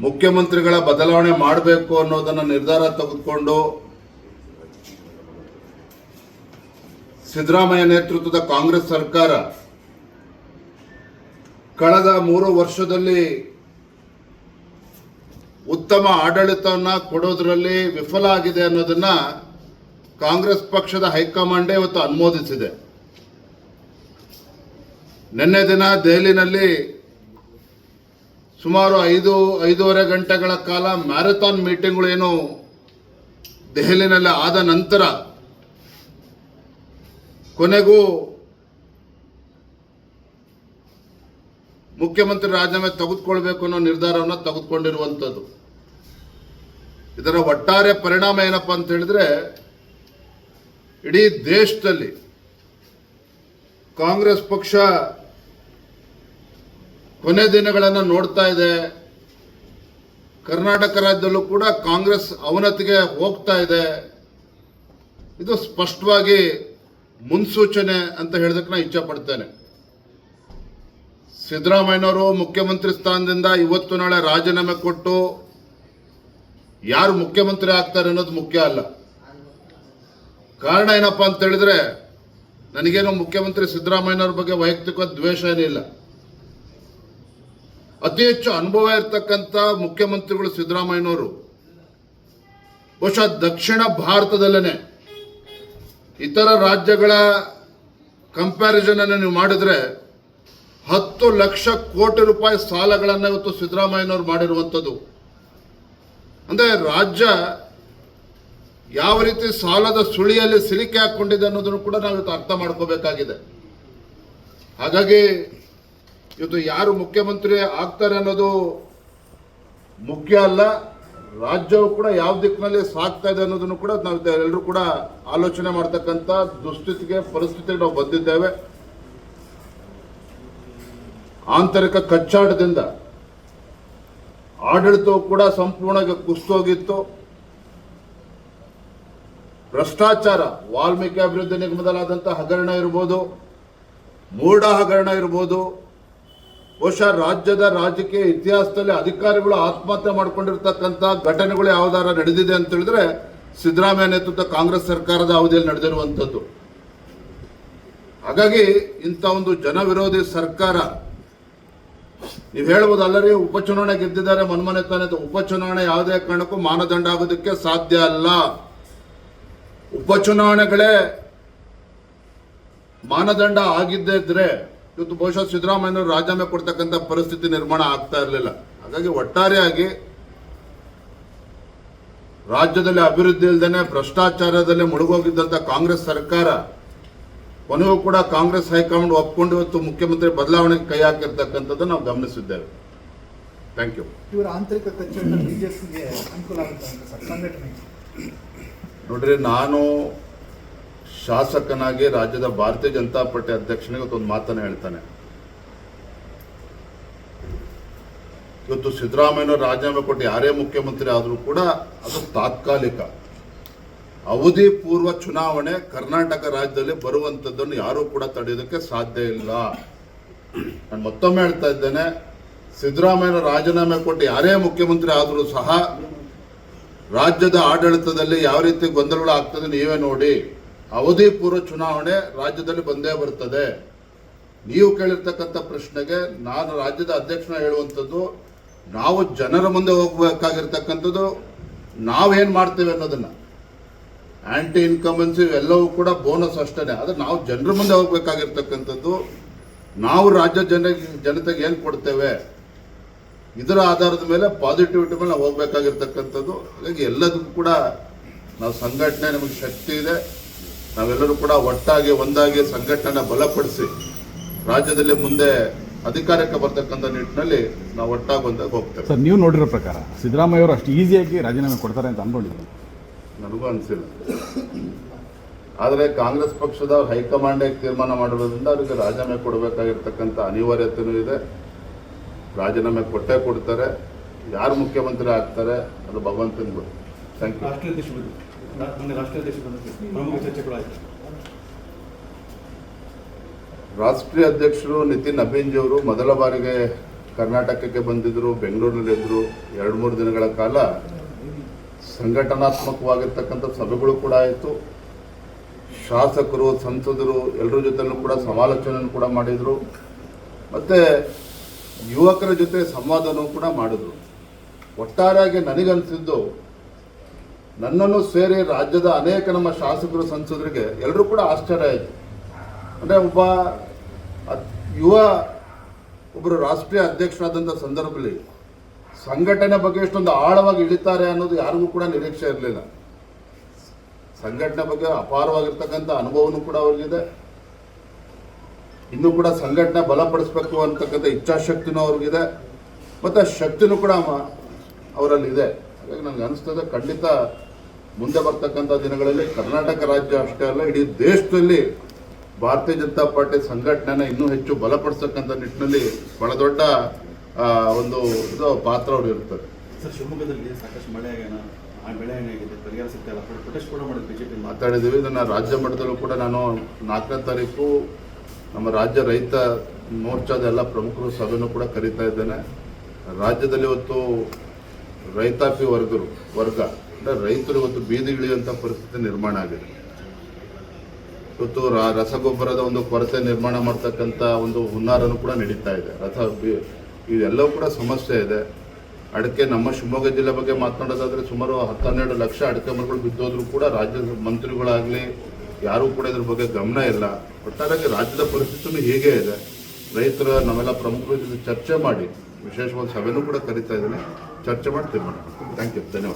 ಮುಖ್ಯಮಂತ್ರಿಗಳ ಬದಲಾವಣೆ ಮಾಡಬೇಕು ಅನ್ನೋದನ್ನು ನಿರ್ಧಾರ ತೆಗೆದುಕೊಂಡು ಸಿದ್ದರಾಮಯ್ಯ ನೇತೃತ್ವದ ಕಾಂಗ್ರೆಸ್ ಸರ್ಕಾರ ಕಳೆದ 3 ವರ್ಷದಲ್ಲಿ ಉತ್ತಮ ಆಡಳಿತವನ್ನು ಕೊಡೋದ್ರಲ್ಲಿ ವಿಫಲ ಆಗಿದೆ ಅನ್ನೋದನ್ನ ಕಾಂಗ್ರೆಸ್ ಪಕ್ಷದ ಹೈಕಮಾಂಡೇ ಇವತ್ತು ಅನುಮೋದಿಸಿದೆ. ನಿನ್ನೆ ದಿನ ದೆಹಲಿನಲ್ಲಿ ಸುಮಾರು 5-5.5 ಗಂಟೆಗಳ ಕಾಲ ಮ್ಯಾರಥಾನ್ ಮೀಟಿಂಗ್ಗಳೇನು ದೆಹಲಿನಲ್ಲಿ ಆದ ನಂತರ ಕೊನೆಗೂ ಮುಖ್ಯಮಂತ್ರಿ ರಾಜೀನಾಮೆ ತೆಗೆದುಕೊಳ್ಬೇಕು ಅನ್ನೋ ನಿರ್ಧಾರವನ್ನು ತೆಗೆದುಕೊಂಡಿರುವಂಥದ್ದು. ಇದರ ಒಟ್ಟಾರೆ ಪರಿಣಾಮ ಏನಪ್ಪ ಅಂತ ಹೇಳಿದ್ರೆ, ಇಡೀ ದೇಶದಲ್ಲಿ ಕಾಂಗ್ರೆಸ್ ಪಕ್ಷ ಕೊನೆ ದಿನಗಳನ್ನು ನೋಡ್ತಾ ಇದೆ. ಕರ್ನಾಟಕ ರಾಜ್ಯದಲ್ಲೂ ಕೂಡ ಕಾಂಗ್ರೆಸ್ ಅವನತಿಗೆ ಹೋಗ್ತಾ ಇದೆ. ಇದು ಸ್ಪಷ್ಟವಾಗಿ ಮುನ್ಸೂಚನೆ ಅಂತ ಹೇಳೋದಕ್ಕೆ ನಾನು ಇಚ್ಛೆ ಪಡ್ತೇನೆ. ಸಿದ್ದರಾಮಯ್ಯನವರು ಮುಖ್ಯಮಂತ್ರಿ ಸ್ಥಾನದಿಂದ ಇವತ್ತು ನಾಳೆ ರಾಜೀನಾಮೆ ಕೊಟ್ಟು ಯಾರು ಮುಖ್ಯಮಂತ್ರಿ ಆಗ್ತಾರೆ ಅನ್ನೋದು ಮುಖ್ಯ ಅಲ್ಲ. ಕಾರಣ ಏನಪ್ಪ ಅಂತ ಹೇಳಿದ್ರೆ, ನನಗೇನು ಮುಖ್ಯಮಂತ್ರಿ ಸಿದ್ದರಾಮಯ್ಯನವ್ರ ಬಗ್ಗೆ ವೈಯಕ್ತಿಕ ದ್ವೇಷ ಏನಿಲ್ಲ. ಅತಿ ಹೆಚ್ಚು ಅನುಭವ ಇರತಕ್ಕಂಥ ಮುಖ್ಯಮಂತ್ರಿಗಳು ಸಿದ್ದರಾಮಯ್ಯನವರು. ಬಹುಶಃ ದಕ್ಷಿಣ ಭಾರತದಲ್ಲೇ ಇತರ ರಾಜ್ಯಗಳ ಕಂಪ್ಯಾರಿಸನ್ ಅನ್ನು ನೀವು ಮಾಡಿದ್ರೆ 10 ಲಕ್ಷ ಕೋಟಿ ರೂಪಾಯಿ ಸಾಲಗಳನ್ನು ಇವತ್ತು ಸಿದ್ದರಾಮಯ್ಯನವರು ಮಾಡಿರುವಂಥದ್ದು. ಅಂದರೆ ರಾಜ್ಯ ಯಾವ ರೀತಿ ಸಾಲದ ಸುಳಿಯಲ್ಲಿ ಸಿಲುಕಿ ಹಾಕೊಂಡಿದೆ ಅನ್ನೋದನ್ನು ಕೂಡ ನಾವು ಇವತ್ತು ಅರ್ಥ ಮಾಡ್ಕೋಬೇಕಾಗಿದೆ. ಹಾಗಾಗಿ ಇವತ್ತು ಯಾರು ಮುಖ್ಯಮಂತ್ರಿ ಆಗ್ತಾರೆ ಅನ್ನೋದು ಮುಖ್ಯ ಅಲ್ಲ, ರಾಜ್ಯವು ಕೂಡ ಯಾವ ದಿಕ್ಕಿನಲ್ಲಿ ಸಾಗ್ತಾ ಇದೆ ಅನ್ನೋದನ್ನು ಕೂಡ ನಾವು ಎಲ್ಲರೂ ಕೂಡ ಆಲೋಚನೆ ಮಾಡ್ತಕ್ಕಂಥ ಪರಿಸ್ಥಿತಿಗೆ ನಾವು ಬಂದಿದ್ದೇವೆ. ಆಂತರಿಕ ಕಚ್ಚಾಟದಿಂದ ಆಡಳಿತವು ಕೂಡ ಸಂಪೂರ್ಣವಾಗಿ ಕುಸಿದೋಗಿತ್ತು. ಭ್ರಷ್ಟಾಚಾರ, ವಾಲ್ಮೀಕಿ ಅಭಿವೃದ್ಧಿ ನಿಗಮದಲ್ಲಾದಂಥ ಹಗರಣ ಇರ್ಬೋದು, ಮೂಡ ಹಗರಣ ಇರ್ಬೋದು, ಬಹುಶಃ ರಾಜ್ಯದ ರಾಜಕೀಯ ಇತಿಹಾಸದಲ್ಲಿ ಅಧಿಕಾರಿಗಳು ಆತ್ಮಹತ್ಯೆ ಮಾಡಿಕೊಂಡಿರ್ತಕ್ಕಂಥ ಘಟನೆಗಳು ಯಾವ್ದಾರ ನಡೆದಿದೆ ಅಂತ ಹೇಳಿದ್ರೆ ಸಿದ್ದರಾಮಯ್ಯ ನೇತೃತ್ವ ಕಾಂಗ್ರೆಸ್ ಸರ್ಕಾರದ ಅವಧಿಯಲ್ಲಿ ನಡೆದಿರುವಂಥದ್ದು. ಹಾಗಾಗಿ ಇಂಥ ಒಂದು ಜನವಿರೋಧಿ ಸರ್ಕಾರ, ನೀವು ಹೇಳ್ಬೋದು ಅಲ್ಲರಿ ಉಪಚುನಾವಣೆ ಗೆದ್ದಿದ್ದಾರೆ ಮನ್ಮನೆ ತಾನೆ. ಉಪಚುನಾವಣೆ ಯಾವುದೇ ಕಾರಣಕ್ಕೂ ಮಾನದಂಡ ಆಗೋದಕ್ಕೆ ಸಾಧ್ಯ ಅಲ್ಲ. ಉಪಚುನಾವಣೆಗಳೇ ಮಾನದಂಡ ಆಗಿದ್ದೇ ಇದ್ರೆ ಇವತ್ತು ಬಹುಶಃ ಸಿದ್ದರಾಮಯ್ಯನವರು ರಾಜೀನಾಮೆ ಕೊಡ್ತಕ್ಕಂಥ ಪರಿಸ್ಥಿತಿ ನಿರ್ಮಾಣ ಆಗ್ತಾ ಇರಲಿಲ್ಲ. ಹಾಗಾಗಿ ಒಟ್ಟಾರೆಯಾಗಿ ರಾಜ್ಯದಲ್ಲಿ ಅಭಿವೃದ್ಧಿ ಇಲ್ಲದೇನೆ ಭ್ರಷ್ಟಾಚಾರದಲ್ಲಿ ಮುಳುಗೋಗಿದ್ದಂಥ ಕಾಂಗ್ರೆಸ್ ಸರ್ಕಾರ ಕೊನೆಗೂ ಕೂಡ ಕಾಂಗ್ರೆಸ್ ಹೈಕಮಾಂಡ್ ಒಪ್ಕೊಂಡು ಇವತ್ತು ಮುಖ್ಯಮಂತ್ರಿ ಬದಲಾವಣೆಗೆ ಕೈ ಹಾಕಿರ್ತಕ್ಕಂಥದ್ದು ನಾವು ಗಮನಿಸಿದ್ದೇವೆ. Thank you. ಇವರ ಆಂತರಿಕ ಕಚ್ಚೇರಿ ಬಿಜೆಪಿಗೆ ಅನುಕೂಲ ಆಗುತ್ತೆ ಸರ್ ಸಂಘಟನೆ? ನೋಡ್ರಿ, ನಾನು ಶಾಸಕನಾಗಿ ರಾಜ್ಯದ ಭಾರತೀಯ ಜನತಾ ಪಾರ್ಟಿ ಅಧ್ಯಕ್ಷನಿಗೆ ಒಂದು ಮಾತನ್ನು ಹೇಳ್ತಾನೆ. ಇವತ್ತು ಸಿದ್ದರಾಮಯ್ಯನವರು ರಾಜೀನಾಮೆ ಕೊಟ್ಟು ಯಾರೇ ಮುಖ್ಯಮಂತ್ರಿ ಆದರೂ ಕೂಡ ಅದು ತಾತ್ಕಾಲಿಕ. ಅವಧಿ ಪೂರ್ವ ಚುನಾವಣೆ ಕರ್ನಾಟಕ ರಾಜ್ಯದಲ್ಲಿ ಬರುವಂಥದ್ದನ್ನು ಯಾರೂ ಕೂಡ ತಡೆಯೋದಕ್ಕೆ ಸಾಧ್ಯ ಇಲ್ಲ. ನಾನು ಮತ್ತೊಮ್ಮೆ ಹೇಳ್ತಾ ಇದ್ದೇನೆ, ಸಿದ್ದರಾಮಯ್ಯನವರು ರಾಜೀನಾಮೆ ಕೊಟ್ಟು ಯಾರೇ ಮುಖ್ಯಮಂತ್ರಿ ಆದರೂ ಸಹ ರಾಜ್ಯದ ಆಡಳಿತದಲ್ಲಿ ಯಾವ ರೀತಿ ಗೊಂದಲಗಳು ಆಗ್ತದೆ ನೀವೇ ನೋಡಿ. ಅವಧಿ ಪೂರ್ವ ಚುನಾವಣೆ ರಾಜ್ಯದಲ್ಲಿ ಬಂದೇ ಬರ್ತದೆ. ನೀವು ಕೇಳಿರ್ತಕ್ಕಂಥ ಪ್ರಶ್ನೆಗೆ ನಾನು ರಾಜ್ಯದ ಅಧ್ಯಕ್ಷನ ಹೇಳುವಂಥದ್ದು, ನಾವು ಜನರ ಮುಂದೆ ಹೋಗಬೇಕಾಗಿರ್ತಕ್ಕಂಥದ್ದು ನಾವೇನು ಮಾಡ್ತೇವೆ ಅನ್ನೋದನ್ನು. ಆಂಟಿ ಇನ್ಕಂಬೆನ್ಸಿ ಎಲ್ಲವೂ ಕೂಡ ಬೋನಸ್ ಅಷ್ಟೇ. ಆದರೆ ನಾವು ಜನರ ಮುಂದೆ ಹೋಗಬೇಕಾಗಿರ್ತಕ್ಕಂಥದ್ದು, ನಾವು ರಾಜ್ಯ ಜನತೆಗೆ ಏನು ಕೊಡ್ತೇವೆ ಇದರ ಆಧಾರದ ಮೇಲೆ ಪಾಸಿಟಿವಿಟಿ ಮೇಲೆ ನಾವು ಹೋಗ್ಬೇಕಾಗಿರ್ತಕ್ಕಂಥದ್ದು. ಹಾಗಾಗಿ ಎಲ್ಲದಕ್ಕೂ ಕೂಡ ನಾವು ಸಂಘಟನೆ, ನಮಗೆ ಶಕ್ತಿ ಇದೆ. ನಾವೆಲ್ಲರೂ ಕೂಡ ಒಟ್ಟಾಗಿ ಒಂದಾಗಿ ಸಂಘಟನೆ ಬಲಪಡಿಸಿ ರಾಜ್ಯದಲ್ಲಿ ಮುಂದೆ ಅಧಿಕಾರಕ್ಕೆ ಬರ್ತಕ್ಕಂಥ ನಿಟ್ಟಿನಲ್ಲಿ ನಾವು ಒಟ್ಟಾಗಿ ಒಂದಾಗಿ ಹೋಗ್ತೇವೆ. ಸರ್, ನೀವು ನೋಡಿರೋ ಪ್ರಕಾರ ಸಿದ್ದರಾಮಯ್ಯ ಅವರು ಅಷ್ಟು ಈಸಿಯಾಗಿ ರಾಜೀನಾಮೆ ಕೊಡ್ತಾರೆ ಅಂತ ಅನ್ಕೊಂಡಿದ್ದೀನಿ? ನನಗೂ ಅನಿಸಿಲ್ಲ. ಆದರೆ ಕಾಂಗ್ರೆಸ್ ಪಕ್ಷದ ಹೈಕಮಾಂಡ್ ತೀರ್ಮಾನ ಮಾಡಿರೋದ್ರಿಂದ ಅವರಿಗೆ ರಾಜೀನಾಮೆ ಕೊಡಬೇಕಾಗಿರ್ತಕ್ಕಂಥ ಅನಿವಾರ್ಯತೆಯೂ ಇದೆ. ರಾಜೀನಾಮೆ ಕೊಟ್ಟೇ ಕೊಡ್ತಾರೆ. ಯಾರು ಮುಖ್ಯಮಂತ್ರಿ ಆಗ್ತಾರೆ ಅದು ಭಗವಂತನ ಗೊತ್ತು. Thank you. ರಾಷ್ಟ್ರೀಯ ಅಧ್ಯಕ್ಷರು ನಿತಿನ್ ಅಭಿನ್ಜಿ ಅವರು ಮೊದಲ ಬಾರಿಗೆ ಕರ್ನಾಟಕಕ್ಕೆ ಬಂದಿದ್ದರು, ಬೆಂಗಳೂರಿನಲ್ಲಿದ್ದರು. 2-3 ದಿನಗಳ ಕಾಲ ಸಂಘಟನಾತ್ಮಕವಾಗಿರ್ತಕ್ಕಂಥ ಸಭೆಗಳು ಕೂಡ ಆಯಿತು. ಶಾಸಕರು, ಸಂಸದರು ಎಲ್ಲರ ಜೊತೆಲೂ ಕೂಡ ಸಮಾಲೋಚನೆ ಕೂಡ ಮಾಡಿದರು. ಮತ್ತು ಯುವಕರ ಜೊತೆ ಸಂವಾದನೂ ಕೂಡ ಮಾಡಿದ್ರು. ಒಟ್ಟಾರೆಯಾಗಿ ನನಗನ್ಸಿದ್ದು, ನನ್ನನ್ನು ಸೇರಿ ರಾಜ್ಯದ ಅನೇಕ ನಮ್ಮ ಶಾಸಕರು, ಸಂಸದರಿಗೆ ಎಲ್ಲರೂ ಕೂಡ ಆಶ್ಚರ್ಯ ಆಯಿತು. ಅಂದರೆ ಒಬ್ಬರು ರಾಷ್ಟ್ರೀಯ ಅಧ್ಯಕ್ಷರಾದಂಥ ಸಂದರ್ಭದಲ್ಲಿ ಸಂಘಟನೆ ಬಗ್ಗೆ ಎಷ್ಟೊಂದು ಆಳವಾಗಿ ಇಳಿತಾರೆ ಅನ್ನೋದು ಯಾರಿಗೂ ಕೂಡ ನಿರೀಕ್ಷೆ ಇರಲಿಲ್ಲ. ಸಂಘಟನೆ ಬಗ್ಗೆ ಅಪಾರವಾಗಿರ್ತಕ್ಕಂಥ ಅನುಭವನೂ ಕೂಡ ಅವ್ರಿಗಿದೆ. ಇನ್ನೂ ಕೂಡ ಸಂಘಟನೆ ಬಲಪಡಿಸಬೇಕು ಅಂತಕ್ಕಂಥ ಇಚ್ಛಾಶಕ್ತಿನೂ ಅವ್ರಿಗಿದೆ, ಮತ್ತು ಶಕ್ತಿನೂ ಕೂಡ ಅವರಲ್ಲಿದೆ. ಹಾಗಾಗಿ ನನಗೆ ಅನಿಸ್ತದೆ, ಖಂಡಿತ ಮುಂದೆ ಬರ್ತಕ್ಕಂಥ ದಿನಗಳಲ್ಲಿ ಕರ್ನಾಟಕ ರಾಜ್ಯ ಅಷ್ಟೇ ಅಲ್ಲ, ಇಡೀ ದೇಶದಲ್ಲಿ ಭಾರತೀಯ ಜನತಾ ಪಾರ್ಟಿ ಸಂಘಟನೆನ ಇನ್ನೂ ಹೆಚ್ಚು ಬಲಪಡಿಸ್ತಕ್ಕಂಥ ನಿಟ್ಟಿನಲ್ಲಿ ಬಹಳ ದೊಡ್ಡ ಒಂದು ಪಾತ್ರ ಅವ್ರು ಇರ್ತಾರೆ. ಸರ್, ಶಿವಮೊಗ್ಗದಲ್ಲಿ ಸಾಕಷ್ಟು ಮಳೆ ಆ ಬೆಳೆ ಏನಾಗಿದೆ, ಪರಿಹಾರ ಸಿಗ್ತಾ ಪ್ರೊಟೆಸ್ಟ್ ಕೂಡ ಮಾಡಿದ್ರು, ಬಿಜೆಪಿ ಮಾತಾಡಿದ್ದೀವಿ. ನನ್ನ ರಾಜ್ಯ ಮಟ್ಟದಲ್ಲೂ ಕೂಡ ನಾನು 4ನೇ ತಾರೀಕು ನಮ್ಮ ರಾಜ್ಯ ರೈತ ಮೋರ್ಚಾದ ಎಲ್ಲ ಪ್ರಮುಖರು ಸಭೆನೂ ಕೂಡ ಕರೀತಾ ಇದ್ದೇನೆ. ರಾಜ್ಯದಲ್ಲಿ ಇವತ್ತು ರೈತಾಪಿ ವರ್ಗ ಅಂದರೆ ರೈತರು ಇವತ್ತು ಬೀದಿಗಿಳಿಯುವಂಥ ಪರಿಸ್ಥಿತಿ ನಿರ್ಮಾಣ ಆಗಿದೆ. ಇವತ್ತು ರಸಗೊಬ್ಬರದ ಒಂದು ಕೊರತೆ ನಿರ್ಮಾಣ ಮಾಡ್ತಕ್ಕಂಥ ಒಂದು ಹುನ್ನಾರನೂ ಕೂಡ ನಡೀತಾ ಇದೆ. ಇದೆಲ್ಲವೂ ಕೂಡ ಸಮಸ್ಯೆ ಇದೆ. ಅಡಿಕೆ, ನಮ್ಮ ಶಿವಮೊಗ್ಗ ಜಿಲ್ಲೆ ಬಗ್ಗೆ ಮಾತನಾಡೋದಾದರೆ ಸುಮಾರು 10-12 ಲಕ್ಷ ಅಡಿಕೆ ಮರಗಳು ಬಿದ್ದೋದ್ರೂ ಕೂಡ ರಾಜ್ಯದ ಮಂತ್ರಿಗಳಾಗಲಿ ಯಾರೂ ಕೂಡ ಇದ್ರ ಬಗ್ಗೆ ಗಮನ ಇಲ್ಲ. ಒಟ್ಟಾರೆಯಾಗಿ ರಾಜ್ಯದ ಪರಿಸ್ಥಿತಿನೂ ಹೀಗೆ ಇದೆ. ರೈತರ ನಾವೆಲ್ಲ ಪ್ರಮುಖರ ಜೊತೆ ಚರ್ಚೆ ಮಾಡಿ, ವಿಶೇಷವಾದ ಸಭೆನೂ ಕೂಡ ಕರೀತಾ ಇದ್ದೀನಿ, ಚರ್ಚೆ ಮಾಡಿ ತೀರ್ಮಾನ. ಥ್ಯಾಂಕ್ ಯು, ಧನ್ಯವಾದ.